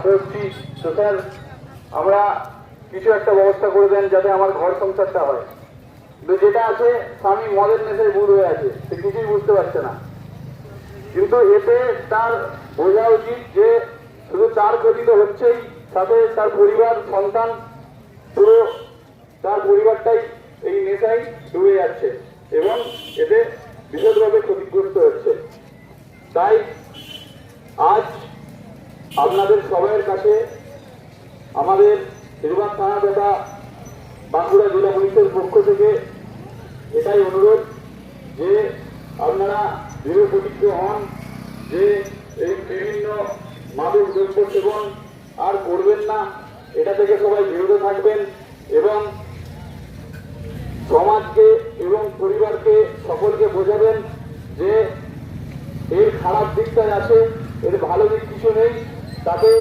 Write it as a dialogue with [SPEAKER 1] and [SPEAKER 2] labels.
[SPEAKER 1] বলছি তো স্যার আমরা কিছু একটা ব্যবস্থা করে দেন যাতে আমার ঘর সংসারটা হয়। কিন্তু যেটা আছে স্বামী মদের নেশায় বুড় হয়ে আছে, সে কিছুই বুঝতে পারছে না। কিন্তু এতে তার বোঝা উচিত যে শুধু তার ক্ষতি তো হচ্ছেই, সাথে তার পরিবার সন্তান পুরো তার পরিবারটাই এই নেশায় ডুবে যাচ্ছে এবং এতে বিশেষভাবে ক্ষতিগ্রস্ত হচ্ছে। তাই আজ আপনাদের সবাইয়ের কাছে আমাদের নির্বাণ থানা তথা বাঁকুড়া জেলা পুলিশের পক্ষ থেকে এটাই অনুরোধ যে আপনারা দৃঢ় প্রতিজ্ঞ হন যে এই বিভিন্ন মাদক দ্রব্য সেবন আর করবেন না, এটা থেকে সবাই বিরত থাকবেন এবং সমাজকে এবং পরিবারকে সকলকে বোঝাবেন যে এর খারাপ দিকটাই আছে, এর ভালো দিক কিছু নেই। তাতে